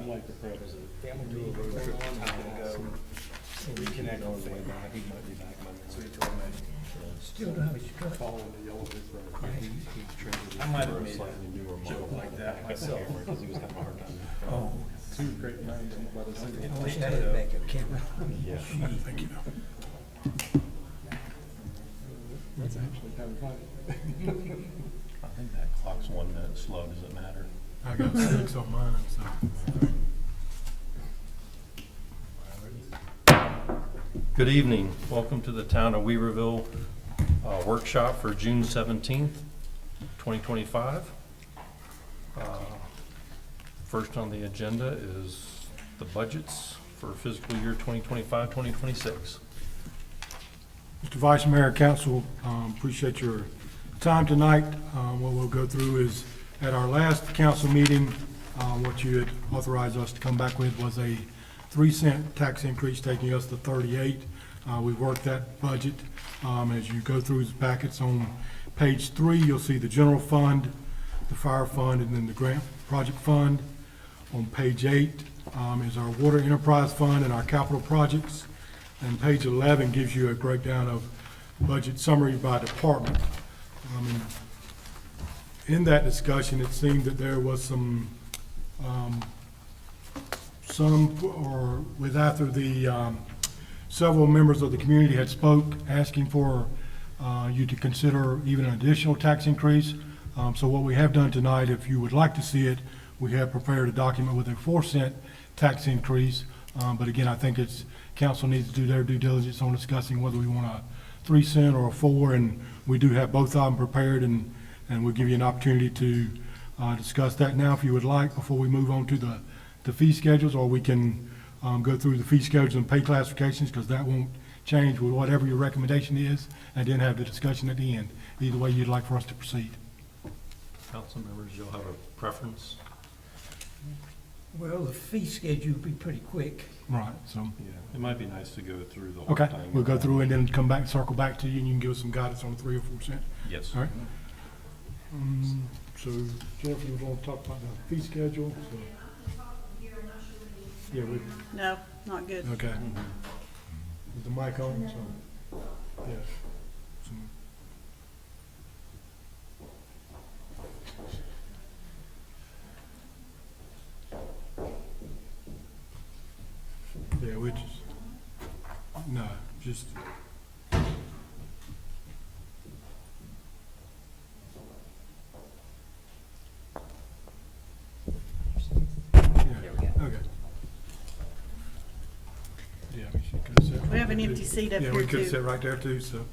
I'm like the president. Family do a road trip to town and go reconnect on the way back. He might be back Monday. So he told me. Still don't have a truck. Following the yellow brick road. He traded I might for have a made slightly newer a joke model like that myself. because he was having a hard time. Oh, Two great minds in the brothers. I wish I had a backup camera. Yeah. Thank you. That's actually kind of funny. I think that clock's 1 minute slow. Does it matter? I got 6 on mine, so. Good evening. Welcome to the Town of Weaverville workshop for June 17th, 2025. First on the agenda is the budgets for fiscal year 2025-2026. Mr. Vice Mayor, Council, appreciate your time tonight. What we'll go through is, at our last council meeting, what you had authorized us to come back with was a 3-cent tax increase, taking us to 38. We've worked that budget. As you go through the packets on page 3, you'll see the general fund, the fire fund, and then the grant project fund. On page 8 is our water enterprise fund and our capital projects. And page 11 gives you a breakdown of budget summary by department. In that discussion, it seemed that there was after the several members of the community had spoke, asking for you to consider even an additional tax increase. So what we have done tonight, if you would like to see it, we have prepared a document with a 4-cent tax increase. But again, I think council needs to do their due diligence on discussing whether we want a 3-cent or a 4, and we do have both of them prepared, and we'll give you an opportunity to discuss that now if you would like before we move on to the fee schedules, or we can go through the fee schedules and pay classifications, because that won't change with whatever your recommendation is, and then have the discussion at the end. Either way you'd like for us to proceed. Council members, you'll have a preference? Well, the fee schedule will be pretty quick. Right, so, Yeah. It might be nice to go through the whole okay, thing. we'll go through and then come back, circle back to you, and you can give us some guidance on 3 or 4 cents. Yes. All right. So Jennifer, you want to talk about the fee schedule? So- Yeah, No, not good. okay. Is the mic on? So, yes. So- Yeah, we just, no, just. Yeah, okay. Yeah, I mean, she could have said. We have an empty seat up Yeah, here we could have too. sat right there too, so.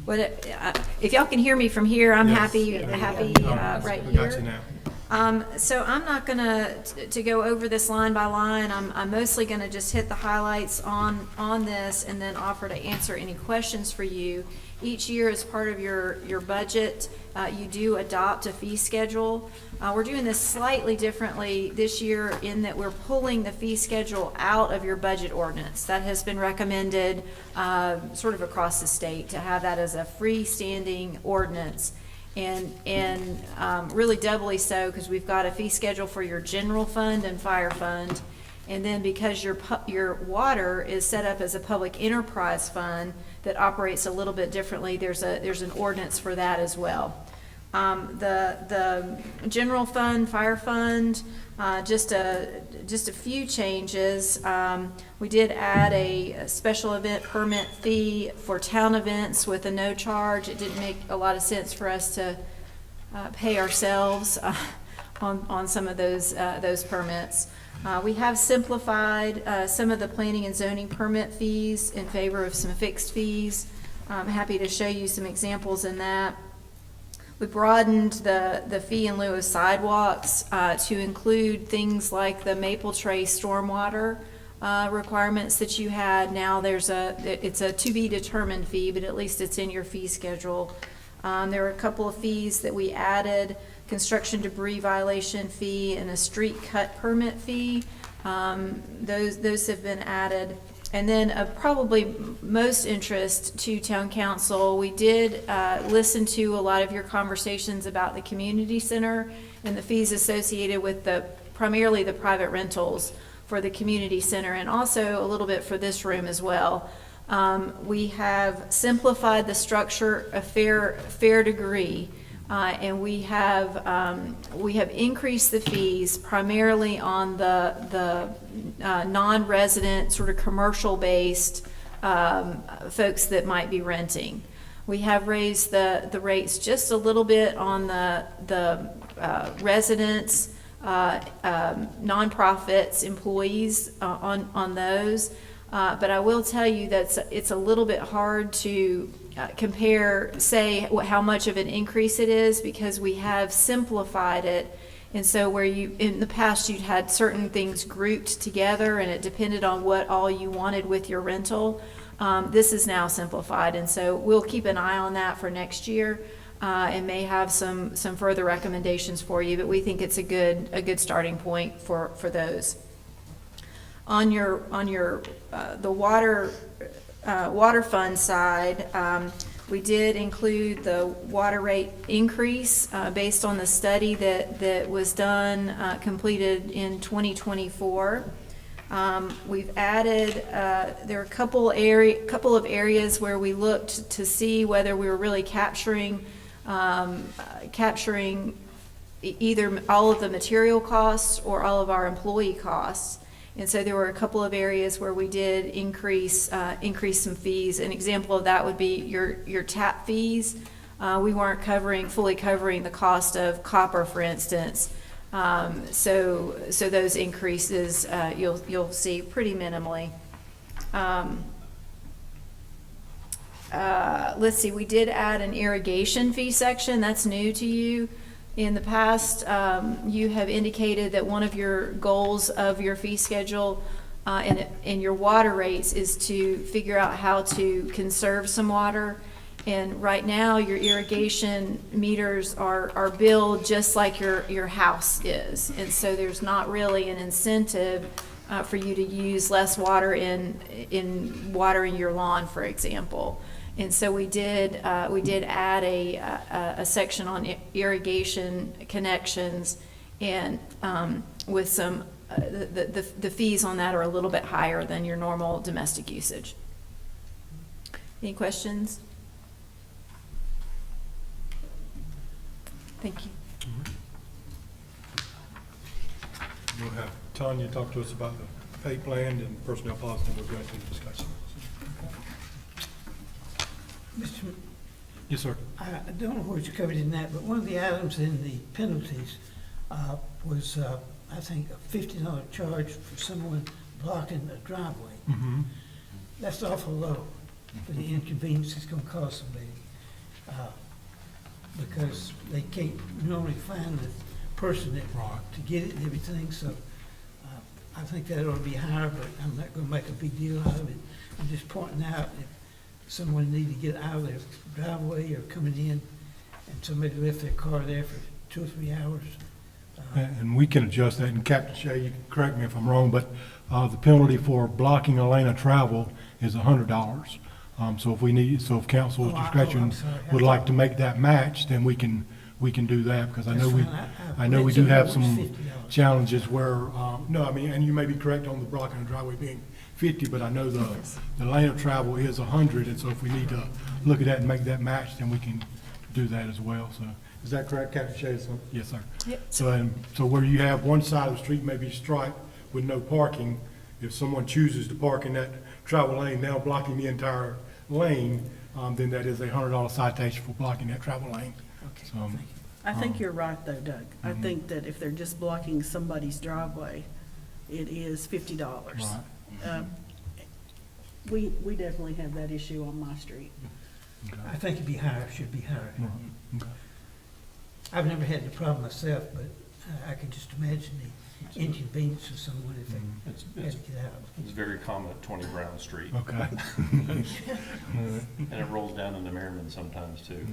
Well, if y'all can hear me from here, I'm Yes. happy Yeah. right We got you here. now. So I'm not gonna to go over this line by line. I'm mostly gonna just hit the highlights on this and then offer to answer any questions for you. Each year, as part of your budget, you do adopt a fee schedule. We're doing this slightly differently this year in that we're pulling the fee schedule out of your budget ordinance. That has been recommended sort of across the state to have that as a freestanding ordinance. And really doubly so because we've got a fee schedule for your general fund and fire fund. And then because your water is set up as a public enterprise fund that operates a little bit differently, there's an ordinance for that as well. The general fund, fire fund, just a few changes. We did add a special event permit fee for town events with a no charge. It didn't make a lot of sense for us to pay ourselves on some of those permits. We have simplified some of the planning and zoning permit fees in favor of some fixed fees. I'm happy to show you some examples in that. We broadened the fee in lieu of sidewalks to include things like the Maple Tray stormwater requirements that you had. Now it's a to be determined fee, but at least it's in your fee schedule. There were a couple of fees that we added: construction debris violation fee and a street cut permit fee. Those have been added. And then of probably most interest to town council, we did listen to a lot of your conversations about the community center and the fees associated with the primarily the private rentals for the community center, and also a little bit for this room as well. We have simplified the structure a fair degree, and we have increased the fees primarily on the non-resident, sort of commercial-based folks that might be renting. We have raised the rates just a little bit on the residents, nonprofits, employees on those. But I will tell you that it's a little bit hard to compare, say, how much of an increase it is, because we have simplified it. And so where in the past, you'd had certain things grouped together and it depended on what all you wanted with your rental. This is now simplified, and so we'll keep an eye on that for next year, and may have some further recommendations for you, but we think it's a good starting point for those. On the water fund side, we did include the water rate increase based on the study that was done, completed in 2024. We've added, there are a couple of areas where we looked to see whether we were really capturing either all of the material costs or all of our employee costs. And so there were a couple of areas where we did increase some fees. An example of that would be your tap fees. We weren't fully covering the cost of copper, for instance. So those increases, you'll see pretty minimally. Let's see, we did add an irrigation fee section. That's new to you. In the past, you have indicated that one of your goals of your fee schedule and your water rates is to figure out how to conserve some water. And right now, your irrigation meters are billed just like your house is. And so there's not really an incentive for you to use less water in watering your lawn, for example. And so we did add a section on irrigation connections, and with some the fees on that are a little bit higher than your normal domestic usage. Any questions? Thank you. We'll have Tanya talk to us about the pay plan and personnel policy, and we'll go into the discussion. Mr. Yes, sir. I don't know where it's covered in that, but one of the items in the penalties was, I think, a $50 charge for someone blocking a driveway. Mm-hmm. That's awful low for the inconvenience it's gonna cause somebody. Because they can't normally find the person that to get it and everything, so I think that ought to be higher, but I'm not gonna make a big deal out of it. I'm just pointing out if someone need to get out of their driveway or coming in, and somebody left their car there for 2 or 3 hours. And we can adjust that, and Captain Shea, you can correct me if I'm wrong, but the penalty for blocking a lane of travel is $100. So if council's discretion would like to make that match, then we can do that, because I know we do have some challenges where, no, I mean, and you may be correct on the blocking the driveway being 50, but I know the lane of travel is 100, and so if we need to look at that and make that match, then we can do that as well. So is that correct, Captain Shea? Yes, sir. Yep. So where you have one side of the street may be striped with no parking, if someone chooses to park in that travel lane, now blocking the entire lane, then that is a $100 citation for blocking that travel lane. Okay, So, thank you. I think you're right though, Doug. I think that if they're just blocking somebody's driveway, it is $50. Right. We definitely have that issue on my street. I think it'd be higher, should be higher. Right. Okay. I've never had the problem myself, but I can just imagine the inconvenience of someone if they had to get out. It's very common at 20 Brown Street, Okay. and it rolls down into Merriman sometimes too.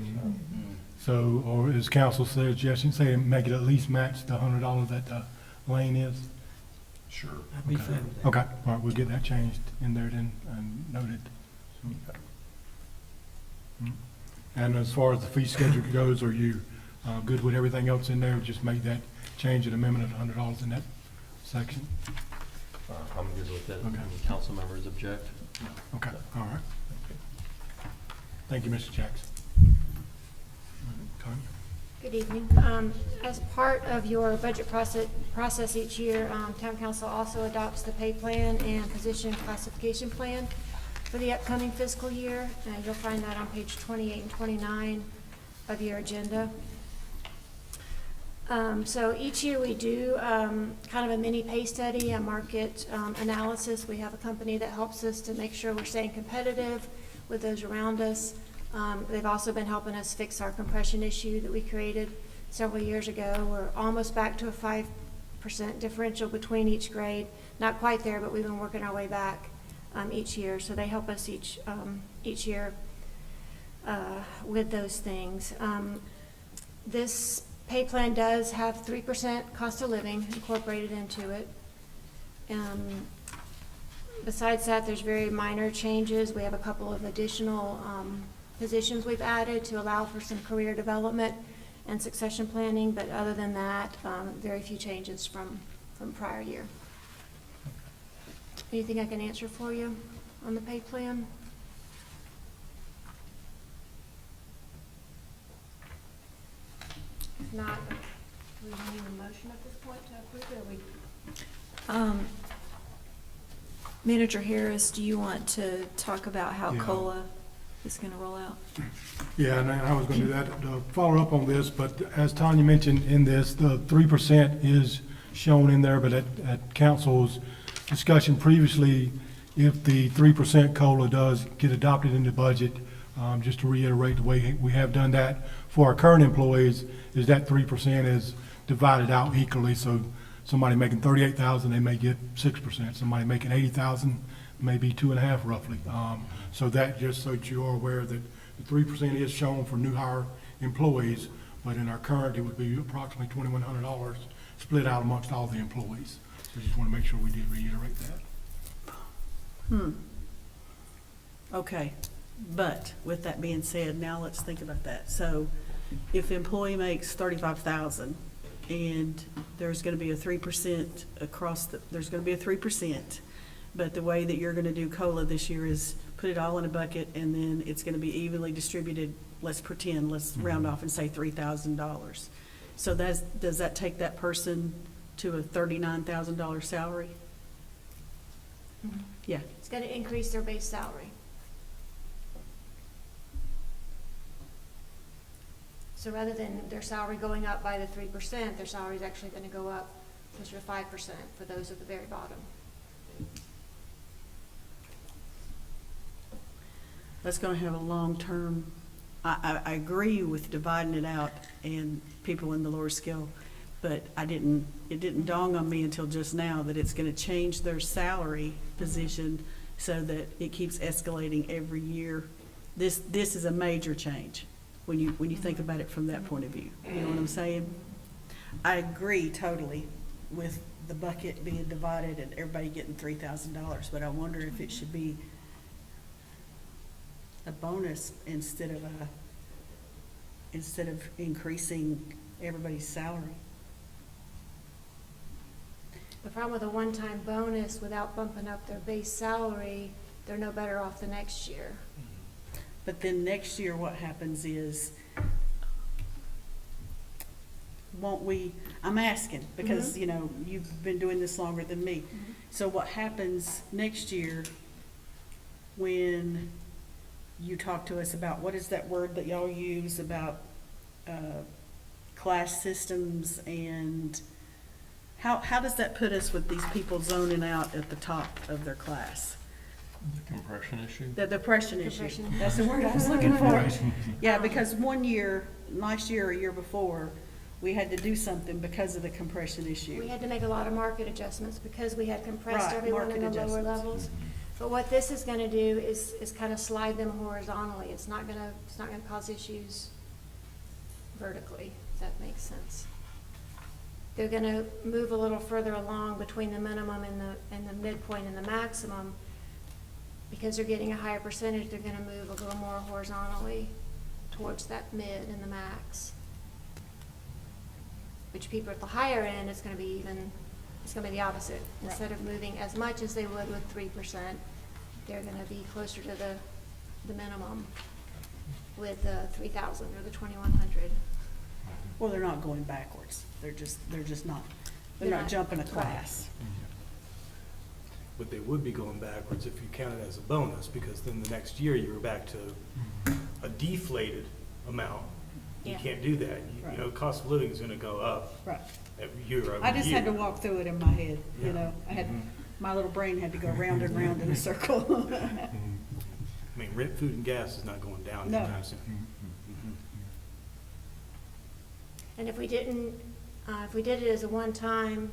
So, or is council suggestion, say make it at least match the $100 that the lane is? Sure. I'd be Okay. fine with that. Okay, all right, we'll get that changed in there then, and noted. And as far as the fee schedule goes, are you good with everything else in there? Just make that change and amendment of $100 in that section? I'm good with that. Okay. Any council members object? Okay, all right. Thank you, Mr. Jackson. Tanya? Good evening. As part of your budget process each year, Town Council also adopts the pay plan and position classification plan for the upcoming fiscal year. You'll find that on page 28 and 29 of your agenda. So each year we do kind of a mini pay study, a market analysis. We have a company that helps us to make sure we're staying competitive with those around us. They've also been helping us fix our compression issue that we created several years ago. We're almost back to a 5% differential between each grade. Not quite there, but we've been working our way back each year. So they help us each year with those things. This pay plan does have 3% cost of living incorporated into it. Besides that, there's very minor changes. We have a couple of additional positions we've added to allow for some career development and succession planning, but other than that, very few changes from prior year. Anything I can answer for you on the pay plan? If not, we need a motion at this point to approve it, or we? Manager Harris, do you want to talk about how Yeah. COLA is going to roll out? Yeah, and I was going to do that, to follow up on this, but as Tanya mentioned in this, the 3% is shown in there, but at council's discussion previously, if the 3% COLA does get adopted in the budget, just to reiterate, the way we have done that for our current employees, is that 3% is divided out equally, so somebody making 38,000, they may get 6%. Somebody making 80,000, maybe 2.5 roughly. So that, just so you are aware that the 3% is shown for new hire employees, but in our current, it would be approximately $2,100 split out amongst all the employees. So just want to make sure we did reiterate that. Okay, but with that being said, now let's think about that. So if the employee makes 35,000 and there's gonna be a 3% there's gonna be a 3%, but the way that you're gonna do COLA this year is put it all in a bucket and then it's gonna be evenly distributed, let's round off and say $3,000. So does that take that person to a $39,000 salary? Mhm. Yeah. It's gonna increase their base salary. So rather than their salary going up by the 3%, their salary is actually gonna go up closer to 5% for those at the very bottom. That's gonna have a long-term, I agree with dividing it out and people in the lower scale, but it didn't dawn on me until just now that it's gonna change their salary position so that it keeps escalating every year. This is a major change when you think about it from that point of view. You know what I'm saying? I agree totally with the bucket being divided and everybody getting $3,000, but I wonder if it should be a bonus instead of increasing everybody's salary. The problem with a one-time bonus without bumping up their base salary, they're no better off the next year. But then next year, what happens is, won't we, I'm asking, because, you know, you've been doing this longer than me. So what happens next year when you talk to us about, what is that word that y'all use about class systems, and how does that put us with these people zoning out at the top of their class? The compression issue? The depression issue. Compression. That's the word I was looking for. Yeah, because one year, last year or year before, we had to do something because of the compression issue. We had to make a lot of market adjustments because we had compressed Right, everyone in the market lower adjustments. levels. But what this is gonna do is kind of slide them horizontally. It's not gonna cause issues vertically, if that makes sense. They're gonna move a little further along between the minimum and the midpoint and the maximum. Because they're getting a higher percentage, they're gonna move a little more horizontally towards that mid and the max. which people at the higher end, it's gonna be the opposite. Instead of moving as much as they would with 3%, they're gonna be closer to the minimum with the 3,000 or the 2,100. Well, they're not going backwards. They're just not, they're They're not not- jumping a right. class. But they would be going backwards if you count it as a bonus, because then the next year you were back to a deflated amount. You Yeah. can't do that. You know, Right. cost of living is gonna go up Right. every year over year. I just had to walk through it in my head, you Yeah. know. I had, my little brain had to go round and round in a circle. I mean, rent, food, and gas is not going down No. anytime soon. And if we did it as a one-time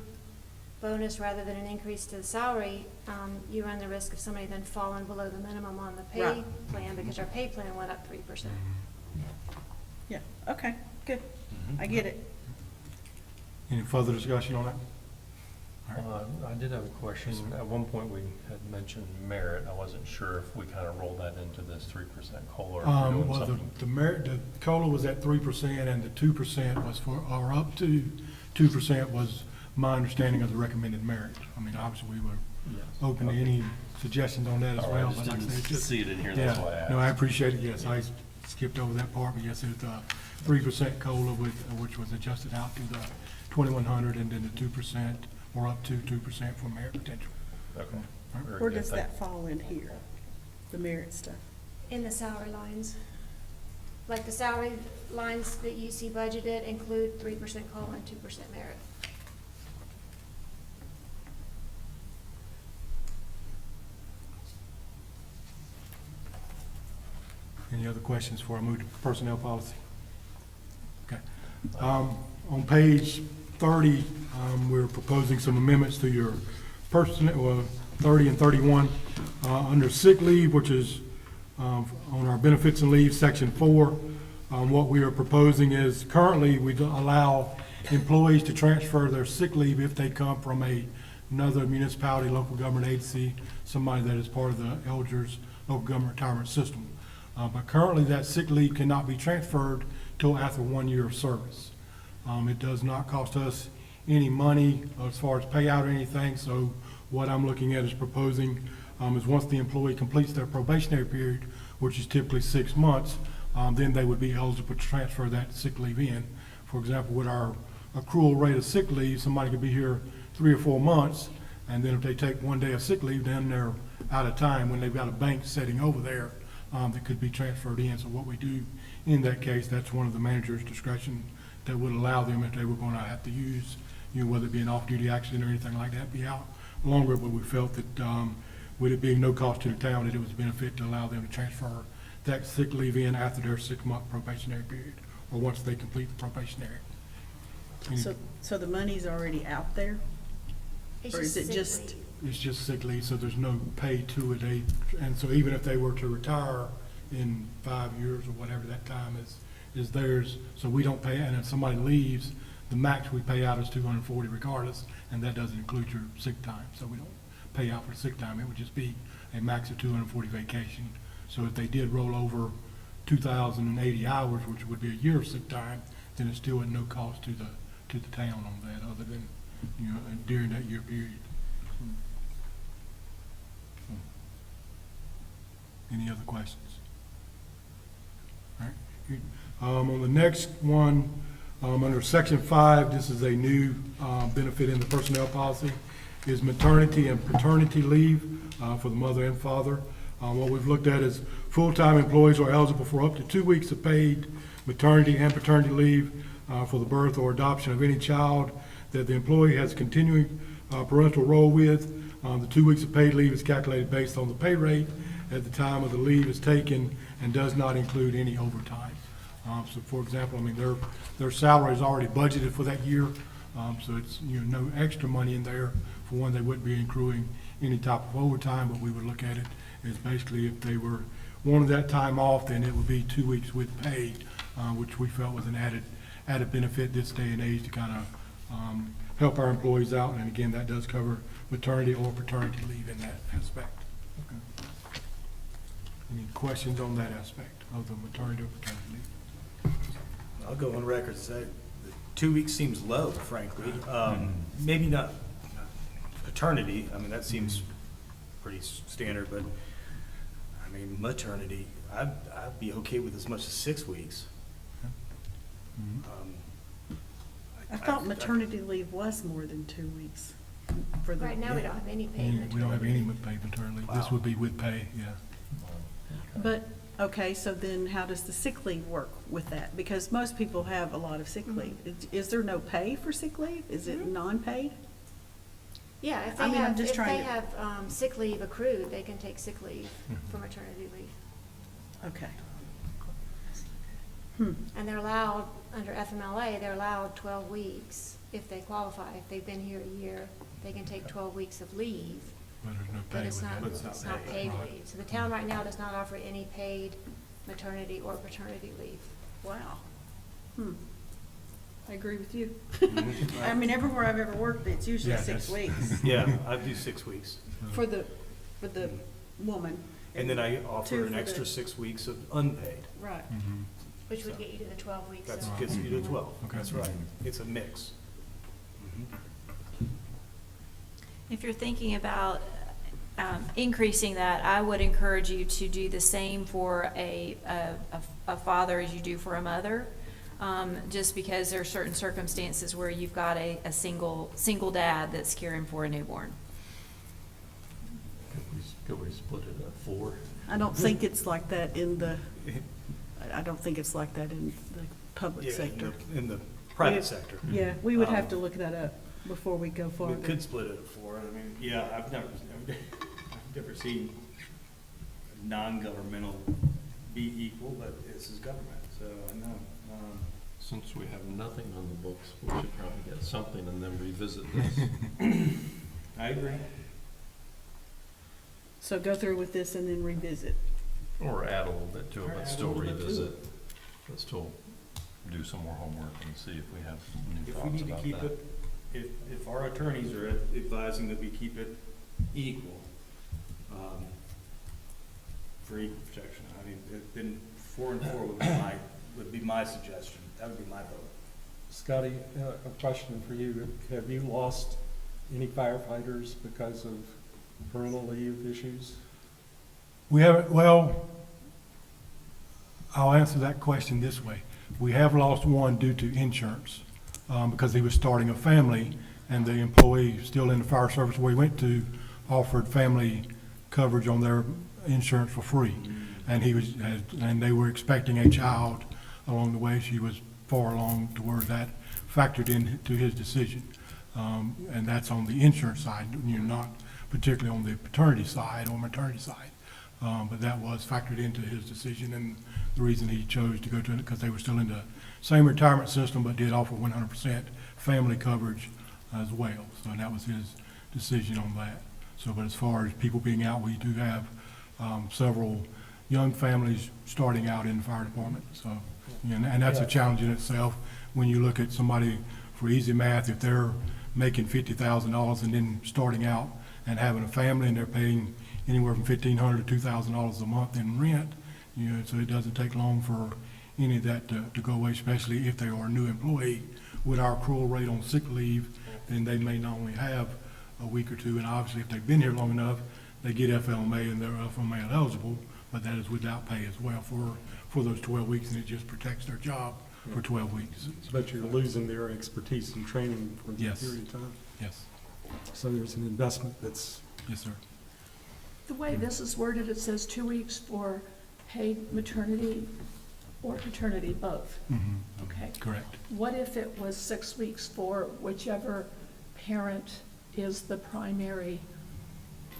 bonus rather than an increase to the salary, you run the risk of somebody then falling below the minimum on the pay Right. plan, because our pay plan went up 3%. Yeah, okay, good. I get it. Any further discussion on that? I did have a question. At one point, we had mentioned merit. I wasn't sure if we kind of rolled that into this 3% COLA or if we're doing Well, something. the merit, the COLA was at 3% and the 2% was for, or up to 2% was my understanding of the recommended merit. I mean, obviously, we were Yes. open to any suggestions on that as All right, I well. just but like I didn't said, it's just- see it in here, that's why I Yeah, asked. no, I appreciate it, yes, I skipped over that part, but yes, it's 3% COLA with, which was adjusted out to the 2,100, and then the 2%, or up to 2% for merit potential. Okay. Very Where good. does that fall in here? The merit stuff? In the salary lines. Like the salary lines that you see budgeted include 3% COLA and 2% merit. Any other questions before I move to personnel policy? Okay. On page 30, we're proposing some amendments to your personnel, 30 and 31. Under sick leave, which is on our benefits and leave, section 4, what we are proposing is currently we allow employees to transfer their sick leave if they come from another municipality, local government agency, somebody that is part of the Elders local government retirement system. But currently, that sick leave cannot be transferred till after 1 year of service. It does not cost us any money as far as payout or anything, so what I'm looking at is proposing is once the employee completes their probationary period, which is typically 6 months, then they would be eligible to transfer that sick leave in. For example, with our accrual rate of sick leave, somebody could be here 3 or 4 months, and then if they take 1 day of sick leave, then they're out of time when they've got a bank sitting over there that could be transferred in. So what we do in that case, that's one of the manager's discretion that would allow them, if they were going to have to use, whether it be an off-duty accident or anything like that, be out longer. But we felt that with it being no cost to the town, that it was a benefit to allow them to transfer that sick leave in after their 6-month probationary period, or once they complete the probationary. Any- So the money's already out there? It's Or is it sick just- leave. It's just sick leave, so there's no pay to it. And so even if they were to retire in 5 years or whatever that time is theirs, so we don't pay, and if somebody leaves, the max we pay out is $240 regardless, and that doesn't include your sick time. So we don't pay out for sick time. It would just be a max of 240 vacation. So if they did roll over 2,080 hours, which would be a year of sick time, then it's still at no cost to the town on that, other than, during that year period. Any other questions? All right. On the next one, under section 5, this is a new benefit in the personnel policy, is maternity and paternity leave for the mother and father. What we've looked at is full-time employees are eligible for up to 2 weeks of paid maternity and paternity leave for the birth or adoption of any child that the employee has continuing parental role with. The 2 weeks of paid leave is calculated based on the pay rate at the time of the leave is taken and does not include any overtime. So for example, I mean, their salary is already budgeted for that year, so it's, no extra money in there. For one, they wouldn't be accruing any type of overtime, but we would look at it as basically if they were wanted that time off, then it would be 2 weeks with pay, which we felt was an added benefit this day and age to kind of help our employees out. And again, that does cover maternity or paternity leave in that aspect. Any questions on that aspect of the maternity or paternity leave? I'll go on record and say that 2 weeks seems low, frankly. Maybe not paternity, I mean, that seems pretty standard, but, I mean, maternity, I'd be okay with as much as 6 weeks. I thought maternity leave was more than 2 weeks for the. Right now, we don't have any paid maternity. We don't have any paid maternity leave. This Wow. would be with pay, yeah. But, okay, so then how does the sick leave work with that? Because most people have a lot of sick Mm-hmm. leave. Is there no pay for sick leave? Is it non-paid? Yeah, if I they mean, I'm have, just if trying they to- have sick leave accrued, they can take sick leave for maternity leave. Okay. And they're allowed, under FMLA, they're allowed 12 weeks if they qualify. If they've been here a year, they can take 12 weeks of leave, But there's no but pay it's with not, that. But it's not paid Right. leave. So the town right now does not offer any paid maternity or paternity leave. Wow. I agree with you. Mhm. I mean, everywhere I've ever worked, it's usually Yeah, 6 that's- weeks Yeah, I'd do 6 weeks. for the woman. And then I 2 offer for an the- extra 6 weeks of unpaid. Right. Mhm. Which would get you to the 12 weeks. That of- gets you to 12. Okay. That's right. It's a mix. If you're thinking about increasing that, I would encourage you to do the same for a father as you do for a mother. Just because there are certain circumstances where you've got a single dad that's caring for a newborn. Could we split it at 4? I don't think it's like that in the, I don't think it's like that in the public Yeah, sector. in the private Yeah. sector. Yeah, we would have Um, to look that up before we go We farther. could split it at 4. I mean, yeah, I've never seen non-governmental be equal, but this is government, so I know. Since we have nothing on the books, we should probably get something and then revisit this. I agree. So go through with this and then revisit. Or add a little bit to it, Or but add a still little bit to revisit. it. But still do some more homework and see if we have some new If we thoughts need to about keep that. it, if our attorneys are advising that we keep it equal, for equal protection, I mean, then 4 and 4 would be my suggestion. That would be my vote. Scotty, a question for you. Have you lost any firefighters because of parental leave issues? We haven't, well, I'll answer that question this way. We have lost one due to insurance, because he was starting a family, and the employee still in the fire service where he went to offered family coverage on their insurance for free. And and they were expecting a child along the way. She was far along to where that factored into his decision. And that's on the insurance side, not particularly on the paternity side or maternity side. But that was factored into his decision, and the reason he chose to go to it, because they were still in the same retirement system, but did offer 100% family coverage as well. So that was his decision on that. So, but as far as people being out, we do have several young families starting out in the fire department. So, and that's a challenge in itself. When you look at somebody, for easy math, if they're making $50,000 and then starting out and having a family and they're paying anywhere from $1,500 to $2,000 a month in rent, so it doesn't take long for any of that to go away, especially if they are a new employee. With our accrual rate on sick leave, then they may not only have a week or two, and obviously if they've been here long enough, they get FLMA and they're FLMA eligible, but that is without pay as well for those 12 weeks, and it just protects their job for 12 weeks. But you're losing their expertise and training for that Yes. period of time. Yes, So there's an investment that's, yes, sir. The way this is worded, it says 2 weeks for paid maternity or paternity, both. Mhm. Okay. Correct. What if it was 6 weeks for whichever parent is the primary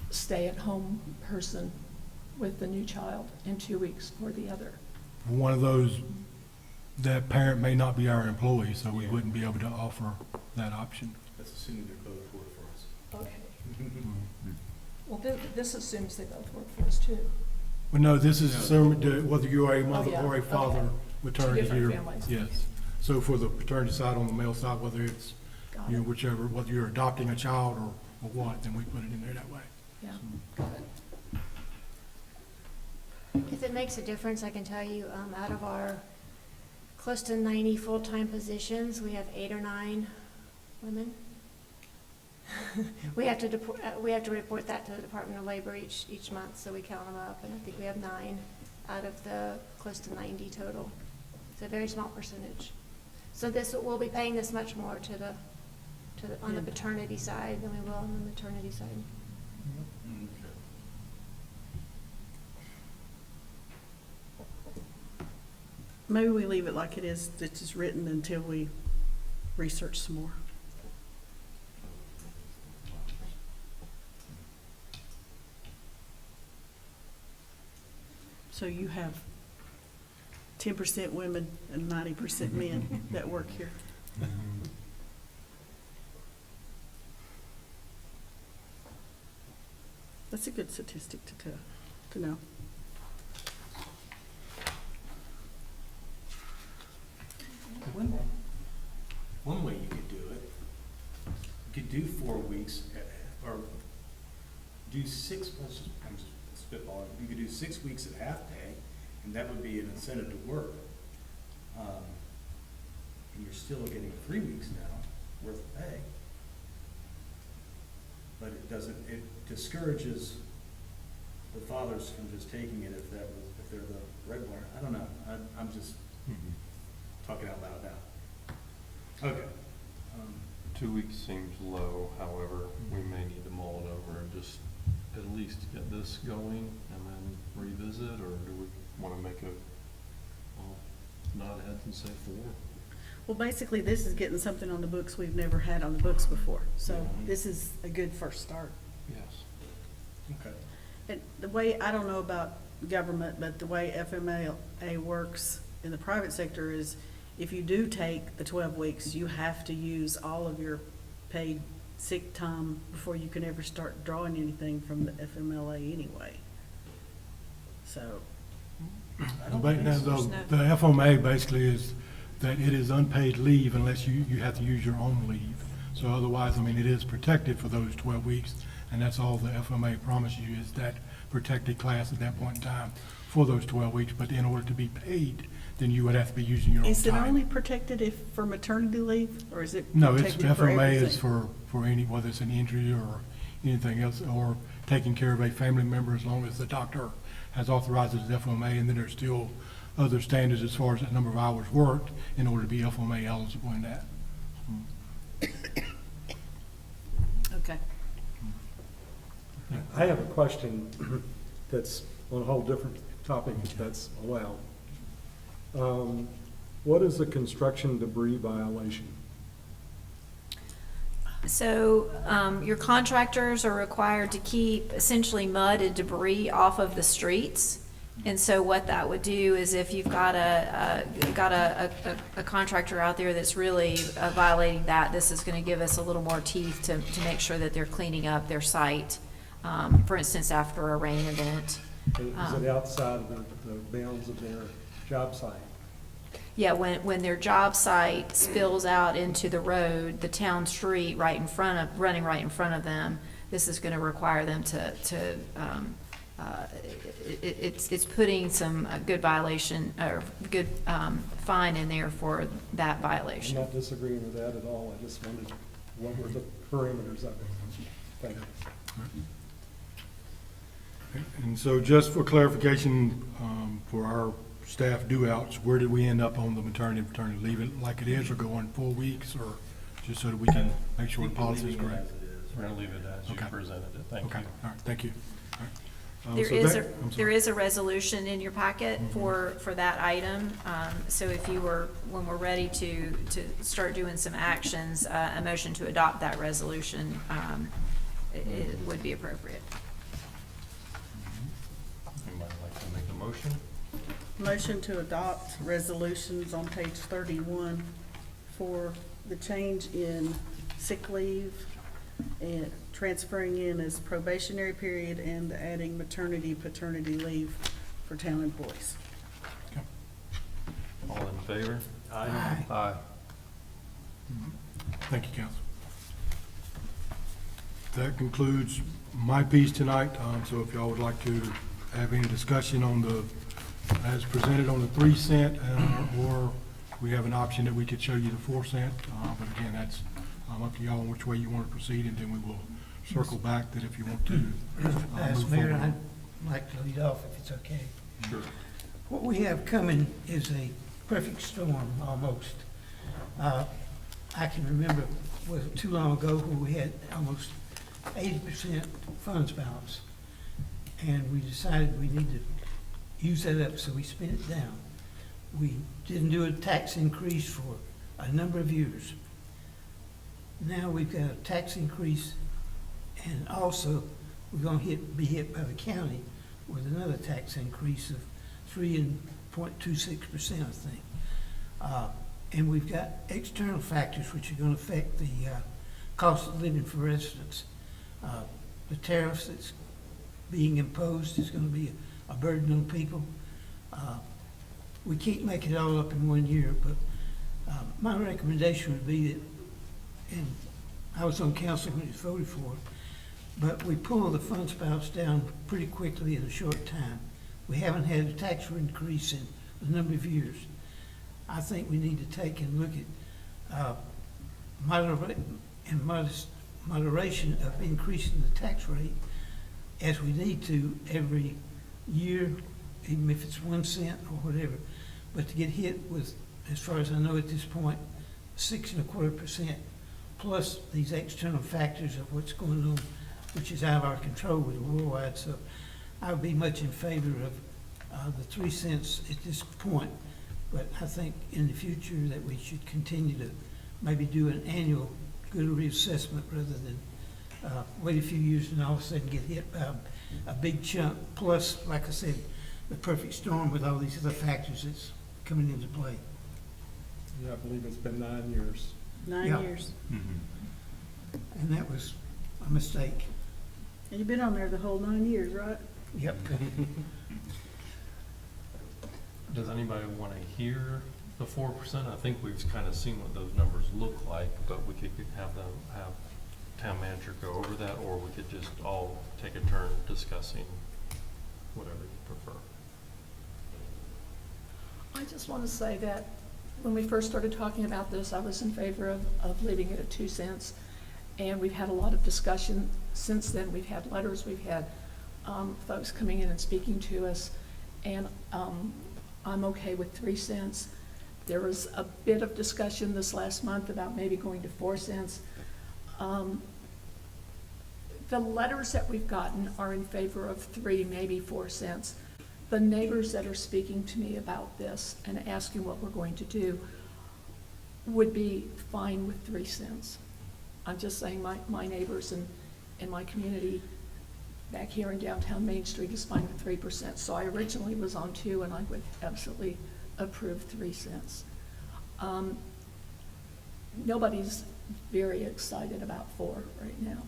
stay-at-home person with the new child, and 2 weeks for the other? One of those, that parent may not be our employee, so we wouldn't be able to offer that option. That's assuming they both work for us. Okay. Well, this assumes they both work for us, too. Well, no, this is assuming that whether you are a mother yeah, or a father, okay. maternity Two different here. families. Yes. So for the paternity side, on the male side, whether it's, Got it. whichever, whether you're adopting a child or what, then we put it in there that way. Yeah, got it. If it makes a difference, I can tell you, out of our close to 90 full-time positions. We have 8 or 9 women. We have to report that to the Department of Labor each month, so we count them up, and I think we have 9 out of the close to 90 total. It's a very small percentage. So we'll be paying this much more on the paternity side than we will on the maternity side. Maybe we leave it like it is, it's just written until we research some more. So you have 10% women and 90% men that work here. That's a good statistic to know. One way you could do it, you could do 4 weeks, or do 6, I'm just spitballing, you could do 6 weeks at half pay, and that would be an incentive to work. And you're still getting 3 weeks now worth of pay. But it discourages the fathers from just taking it if they're the breadwinner. I don't know, I'm just talking out loud now. Okay. 2 weeks seems low, however, we may need to mull it over and just at least get this going and then revisit, or do we want to make nod heads and say 4? Well, basically, this is getting something on the books we've never had on the books before. So this is a good first start. Yes. Okay. And the way, I don't know about government, but the way FMLA works in the private sector is if you do take the 12 weeks, you have to use all of your paid sick time before you can ever start drawing anything from the FMLA anyway. So, The FMA basically is that it is unpaid leave unless you have to use your own leave. So otherwise, I mean, it is protected for those 12 weeks, and that's all the FMA promises you is that protected class at that point in time for those 12 weeks. But in order to be paid, then you would have to be using your own time. is it only protected if for maternity leave, or is it No, it's protected for FMA is everything? for any, whether it's an injury or anything else, or taking care of a family member as long as the doctor has authorized it as FMA, and then there's still other standards as far as the number of hours worked in order to be FMA eligible in that. Okay. I have a question that's on a whole different topic, if that's allowed. What is a construction debris violation? So your contractors are required to keep essentially mud and debris off of the streets. And so what that would do is if you've got a contractor out there that's really violating that, this is going to give us a little more teeth to make sure that they're cleaning up their site, for instance, after a rain event. Is it outside of the bounds of their job site? Yeah, when their job site spills out into the road, the town street running right in front of them, this is going to require them it's putting some good violation or good fine in there for that I'm violation. not disagreeing with that at all. I just wondered what were the perimeters of it. Thank you. And so just for clarification, for our staff do-outs, where did we end up on the maternity and paternity? Leave it like it is or go on 4 weeks, or just so that we can make sure the policy is correct? We're going to leave it as you Okay. presented it. Thank Okay, you. all right, thank you. All right. There is a resolution in your packet for that item. So if you were, when we're ready to start doing some actions, a motion to adopt that resolution, it would be appropriate. Anybody like to make a motion? Motion to adopt resolutions on page 31 for the change in sick leave and transferring in as probationary period and adding maternity, paternity leave for town employees. All in favor? Aye. Aye. Thank you, council. That concludes my piece tonight. So if y'all would like to have any discussion on as presented on the 3 cent or we have an option that we could show you the 4 cent. But again, that's up to y'all on which way you want to proceed, and then we will circle back that if you want to As move Mayor, forward. I'd like to lead off if it's okay. Sure. What we have coming is a perfect storm, almost. I can remember, wasn't too long ago, where we had almost 80% funds balance. And we decided we need to use that up, so we spent it down. We didn't do a tax increase for a number of years. Now we've got a tax increase, and also we're gonna be hit by the county with another tax increase of 3.26%, I think. And we've got external factors which are gonna affect the cost of living for residents. The tariffs that's being imposed is gonna be a burden on people. We can't make it all up in 1 year, but my recommendation would be that, and I was on council when it was voted for, but we pull the fund balance down pretty quickly in a short time. We haven't had a tax increase in a number of years. I think we need to take and look at moderation of increasing the tax rate as we need to every year, even if it's 1 cent or whatever. But to get hit with, as far as I know at this point, 6.25%, plus these external factors of what's going on, which is out of our control with the worldwide. So I would be much in favor of the 3 cents at this point. But I think in the future that we should continue to maybe do an annual good reassessment rather than wait a few years and all of a sudden get hit by a big chunk. Plus, like I said, the perfect storm with all these other factors that's coming into play. Yeah, I believe it's been 9 years. 9 Yeah. years. And that was a mistake. And you've been on there the whole 9 years, right? Yep. Does anybody want to hear the 4%? I think we've kind of seen what those numbers look like, but we could have town manager go over that, or we could just all take a turn discussing whatever you prefer. I just want to say that when we first started talking about this, I was in favor of leaving it at 2 cents. And we've had a lot of discussion since then. We've had letters, we've had folks coming in and speaking to us. And I'm okay with 3 cents. There was a bit of discussion this last month about maybe going to 4 cents. The letters that we've gotten are in favor of 3, maybe 4 cents. The neighbors that are speaking to me about this and asking what we're going to do would be fine with 3 cents. I'm just saying my neighbors and my community back here in downtown Main Street is fine with 3%. So I originally was on 2, and I would absolutely approve 3 cents. Nobody's very excited about 4 right now.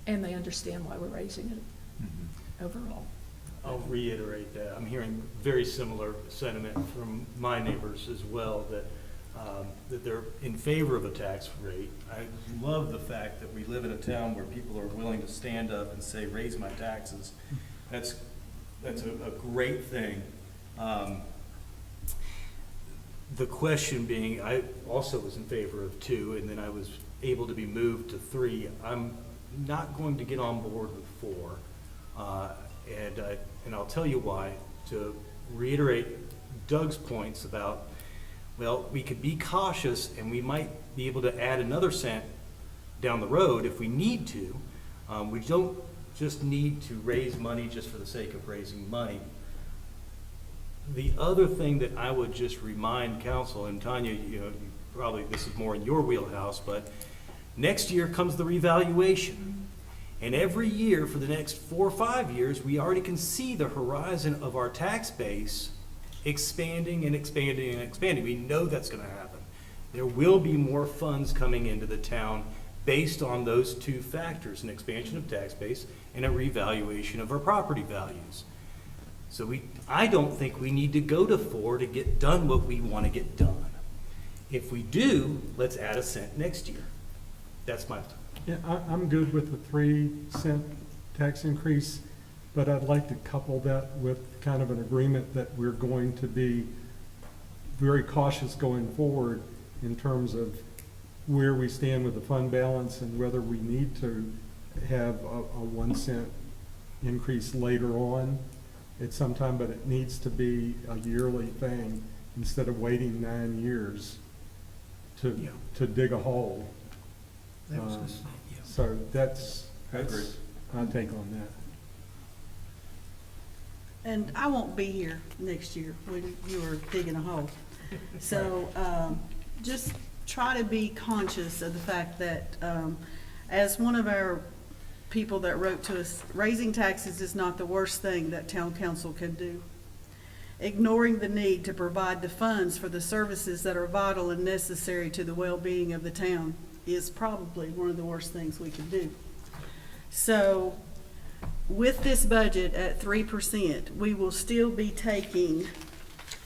And they understand why we're raising it overall. I'll reiterate that. I'm hearing very similar sentiment from my neighbors as well, that they're in favor of a tax rate. I love the fact that we live in a town where people are willing to stand up and say, raise my taxes. That's a great thing. The question being, I also was in favor of 2, and then I was able to be moved to 3. I'm not going to get on board with 4. And I'll tell you why. To reiterate Doug's points about, well, we could be cautious and we might be able to add another cent down the road if we need to. We don't just need to raise money just for the sake of raising money. The other thing that I would just remind council, and Tanya, probably this is more in your wheelhouse, but next year comes the revaluation. And every year for the next 4 or 5 years, we already can see the horizon of our tax base expanding and expanding and expanding. We know that's going to happen. There will be more funds coming into the town based on those 2 factors, an expansion of tax base and a revaluation of our property values. So I don't think we need to go to 4 to get done what we want to get done. If we do, let's add a cent next year. That's my thought. Yeah, I'm good with the 3 cent tax increase, but I'd like to couple that with kind of an agreement that we're going to be very cautious going forward in terms of where we stand with the fund balance and whether we need to have a 1 cent increase later on at some time, but it needs to be a yearly thing instead of waiting 9 years Yeah. to dig a hole. That was his thing, yeah. So that's agree. my take on that. And I won't be here next year when you are digging a hole. So, just try to be conscious of the fact that, as one of our people that wrote to us, raising taxes is not the worst thing that town council can do. Ignoring the need to provide the funds for the services that are vital and necessary to the well-being of the town is probably one of the worst things we can do. So, with this budget at 3%, we will still be taking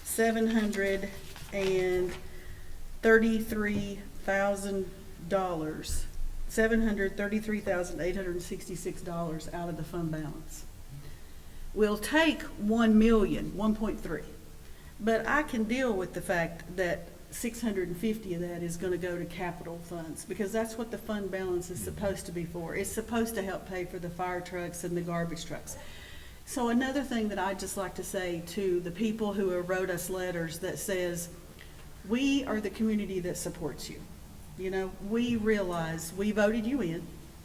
$733,866 out of the fund balance. We'll take 1.3, but I can deal with the fact that 650 of that is gonna go to capital funds, because that's what the fund balance is supposed to be for. It's supposed to help pay for the fire trucks and the garbage trucks. So another thing that I'd just like to say to the people who have wrote us letters that says, we are the community that supports you. You know, we realize we voted you in.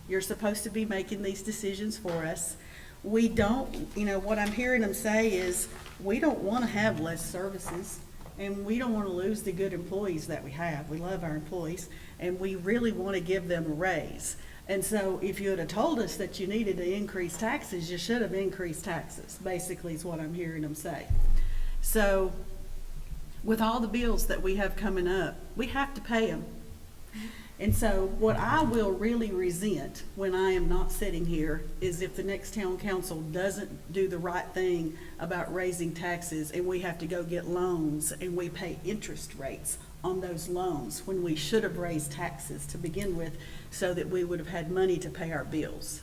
You're supposed to be making these decisions for us. We don't, you know, what I'm hearing them say is, we don't want to have less services, and we don't want to lose the good employees that we have. We love our employees, and we really want to give them a raise. And so if you had have told us that you needed to increase taxes, you should have increased taxes, basically is what I'm hearing them say. So with all the bills that we have coming up, we have to pay them. And so what I will really resent when I am not sitting here is if the next town council doesn't do the right thing about raising taxes, and we have to go get loans and we pay interest rates on those loans when we should have raised taxes to begin with, so that we would have had money to pay our bills.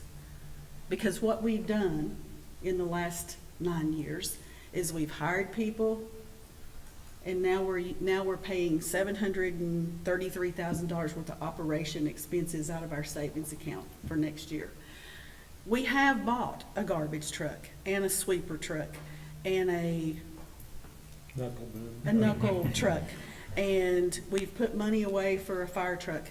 Because what we've done in the last 9 years is we've hired people, and now we're paying $733,000 worth of operation expenses out of our savings account for next year. We have bought a garbage truck and a sweeper truck and a knuckle truck, and we've put money away for a fire truck.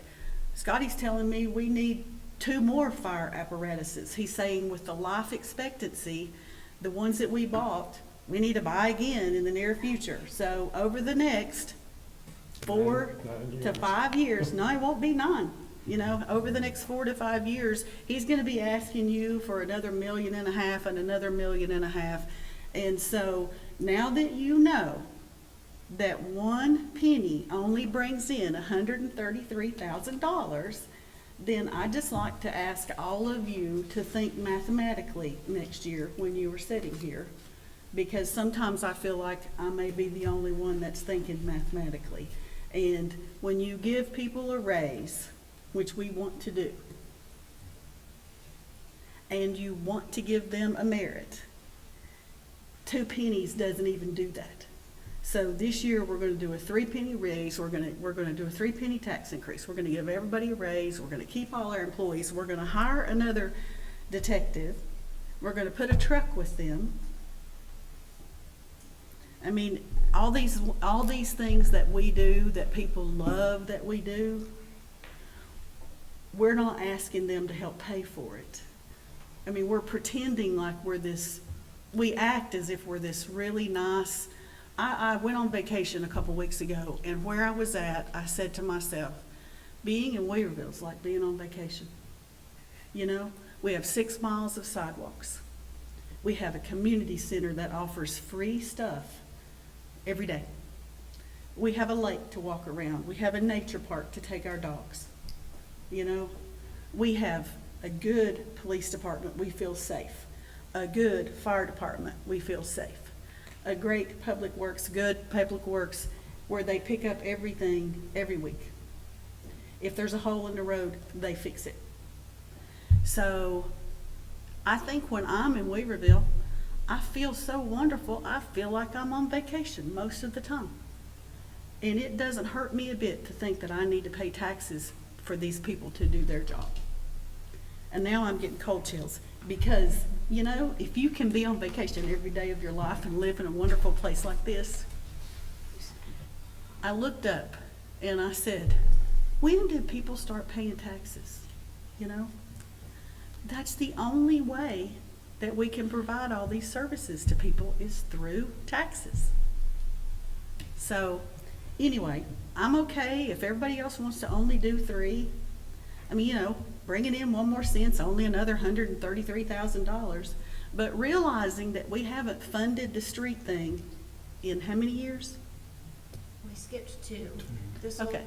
Scotty's telling me we need 2 more fire apparatuses. He's saying with the life expectancy, the ones that we bought, we need to buy again in the near future. So over the next 4 to 5 years, no, it won't be 9. You know, over the next 4 to 5 years, he's gonna be asking you for another $1.5 million and another $1.5 million. And so now that you know that 1 penny only brings in $133,000, then I'd just like to ask all of you to think mathematically next year when you are sitting here. Because sometimes I feel like I may be the only one that's thinking mathematically. And when you give people a raise, which we want to do, and you want to give them a merit, 2 pennies doesn't even do that. So this year, we're gonna do a 3 penny raise, we're gonna do a 3 penny tax increase, we're gonna give everybody a raise, we're gonna keep all our employees, we're gonna hire another detective, we're gonna put a truck with them. I mean, all these things that we do, that people love that we do, we're not asking them to help pay for it. I mean, we're pretending like we act as if we're this really nice. I went on vacation a couple weeks ago, and where I was at, I said to myself, being in Weaverville is like being on vacation. You know, we have 6 miles of sidewalks. We have a community center that offers free stuff every day. We have a lake to walk around. We have a nature park to take our dogs. You know, we have a good police department, we feel safe. A good fire department, we feel safe. A great public works, good public works, where they pick up everything every week. If there's a hole in the road, they fix it. So I think when I'm in Weaverville, I feel so wonderful. I feel like I'm on vacation most of the time. And it doesn't hurt me a bit to think that I need to pay taxes for these people to do their job. And now I'm getting cold chills because, you know, if you can be on vacation every day of your life and live in a wonderful place like this, I looked up and I said, when did people start paying taxes? You know, that's the only way that we can provide all these services to people is through taxes. So anyway, I'm okay if everybody else wants to only do 3. I mean, you know, bringing in 1 more cent's only another $133,000. But realizing that we haven't funded the street thing in how many years? We skipped 2. Okay.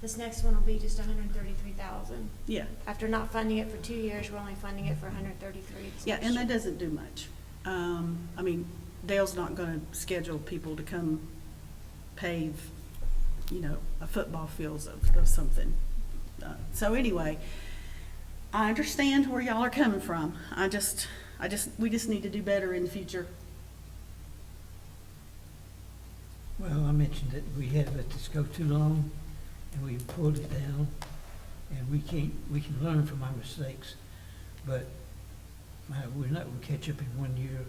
This next one will be just 133,000. Yeah. After not funding it for 2 years, we're only funding it for 133. this Yeah, next and that year. doesn't do much. I mean, Dale's not gonna schedule people to come pave, you know, a football field of something. So anyway, I understand where y'all are coming from. We just need to do better in the future. Well, I mentioned that we had let this go too long, and we pulled it down, and we can learn from our mistakes, but we're not gonna catch up in 1 year,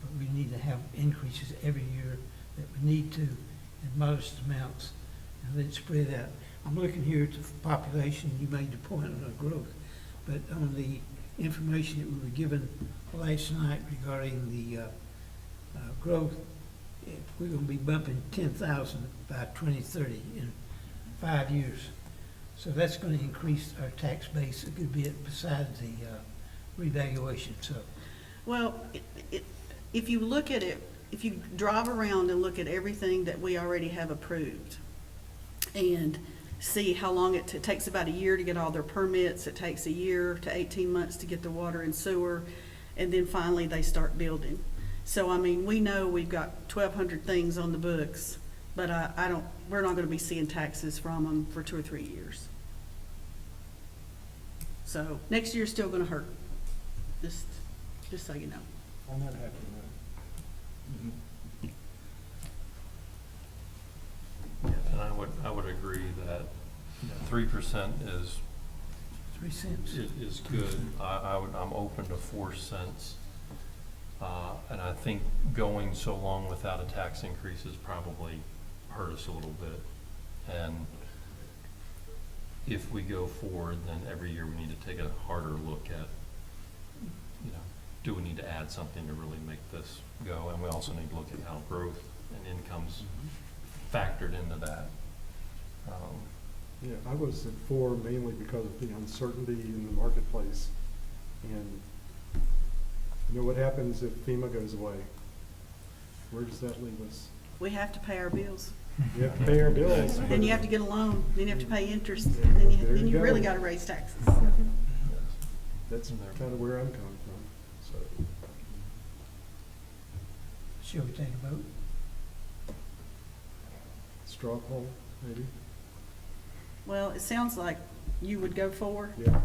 but we need to have increases every year that we need to in modest amounts, and let it spread out. I'm looking here at the population, you made the point on the growth, but on the information that we were given last night regarding the growth, we're gonna be bumping 10,000 by 2030 in 5 years. So that's gonna increase our tax base a good bit besides the revaluation, so. Well, if you look at it, if you drive around and look at everything that we already have approved and see how long it takes, about a year to get all their permits, it takes a year to 18 months to get the water and sewer, and then finally they start building. So, I mean, we know we've got 1,200 things on the books, but we're not gonna be seeing taxes from them for 2 or 3 years. So, next year's still gonna hurt, just so you know. I'm not happy with Yeah, and I would agree that 3% is 3 cents. is good. I'm open to 4 cents. And I think going so long without a tax increase has probably hurt us a little bit. And if we go forward, then every year we need to take a harder look at, you know, do we need to add something to really make this go? And we also need to look at how growth and income's factored into that. Yeah, I was at 4 mainly because of the uncertainty in the marketplace. And you know what happens if FEMA goes away? Where does that leave us? We have to pay our bills. You have to pay our bills. Then you have to get a loan, then you have to pay interest, and then There you you really go. gotta raise taxes. That's kind of where I'm coming from, so. Shall we take a vote? Straw poll, maybe? Well, it sounds like you would go for, Yeah.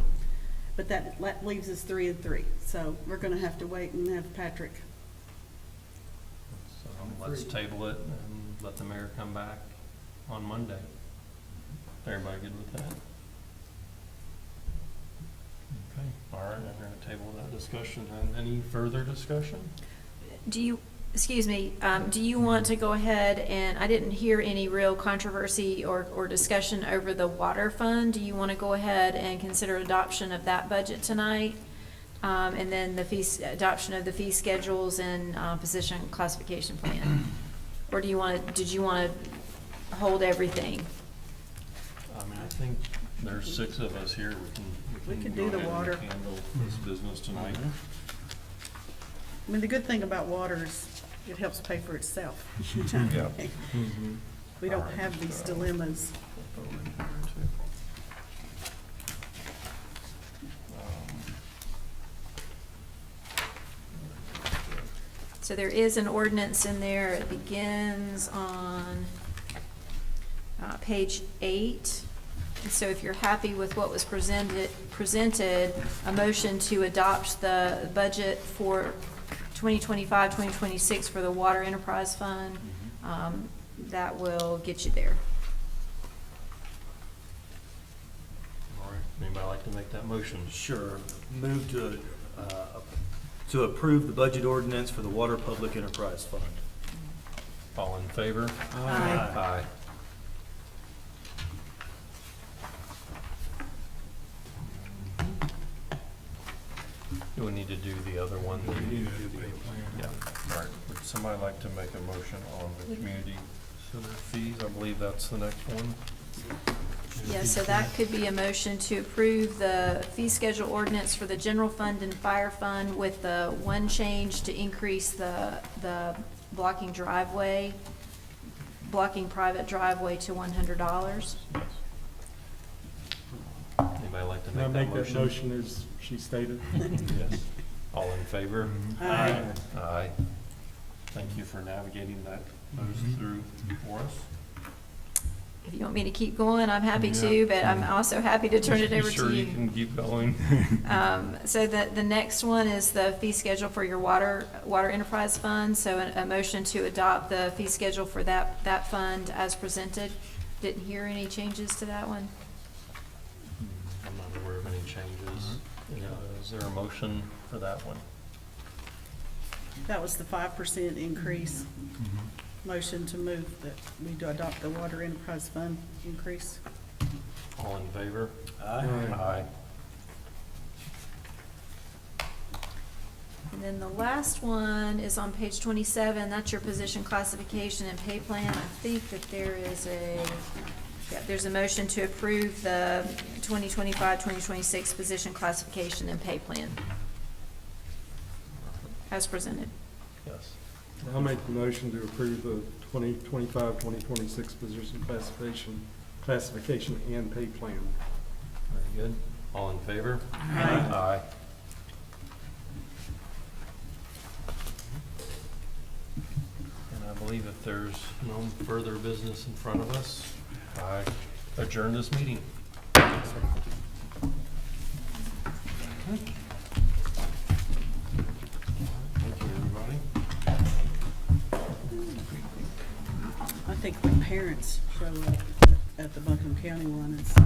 but that leaves us 3 and 3. So we're gonna have to wait and have Patrick. So let's table it and let the mayor come back on Monday. Everybody good with that? Okay, all right, I'm gonna table that discussion. And any further discussion? Do you want to go ahead and, I didn't hear any real controversy or discussion over the water fund. Do you want to go ahead and consider adoption of that budget tonight? And then the adoption of the fee schedules and position classification plan? Or did you want to hold everything? I mean, I think there's 6 of us here. We can go do the ahead and water. handle this business tonight. I mean, the good thing about water is it helps pay for itself. Yeah. We don't have these dilemmas. So there is an ordinance in there. It begins on page 8. And so if you're happy with what was presented, a motion to adopt the budget for 2025, 2026 for the Water Enterprise Fund, that will get you there. All right, anybody like to make that motion? Sure. Move to approve the budget ordinance for the Water Public Enterprise Fund. All in favor? Aye. Aye. Do we need to do the other one? Yeah, all right. Would somebody like to make a motion on the community center fees? I believe that's the next one. Yeah, so that could be a motion to approve the fee schedule ordinance for the general fund and fire fund with the one change to increase the blocking private driveway to $100. Anybody like to Can I make make that that motion? motion as she stated? Yes. All in favor? Aye. Aye. Thank you for navigating those through for us. If you want me to keep going, I'm happy to, but I'm also happy to turn it over Sure to you you. can keep going? So the next one is the fee schedule for your water enterprise fund. So a motion to adopt the fee schedule for that fund as presented. Didn't hear any changes to that one. I'm not aware of any changes. Is there a motion for that one? That was the 5% increase. Motion to move that we do adopt the water enterprise fund increase. All in favor? Aye. And then the last one is on page 27. That's your position classification and pay plan. I think that there's a motion to approve the 2025-2026 position classification and pay plan as presented. Yes. I'll make the motion to approve the 2025-2026 position classification and pay plan. Very good. All in favor? Aye. Aye. And I believe if there's no further business in front of us, I adjourn this meeting. Thank you, everybody. I think when parents show up at the Buncombe County one and say,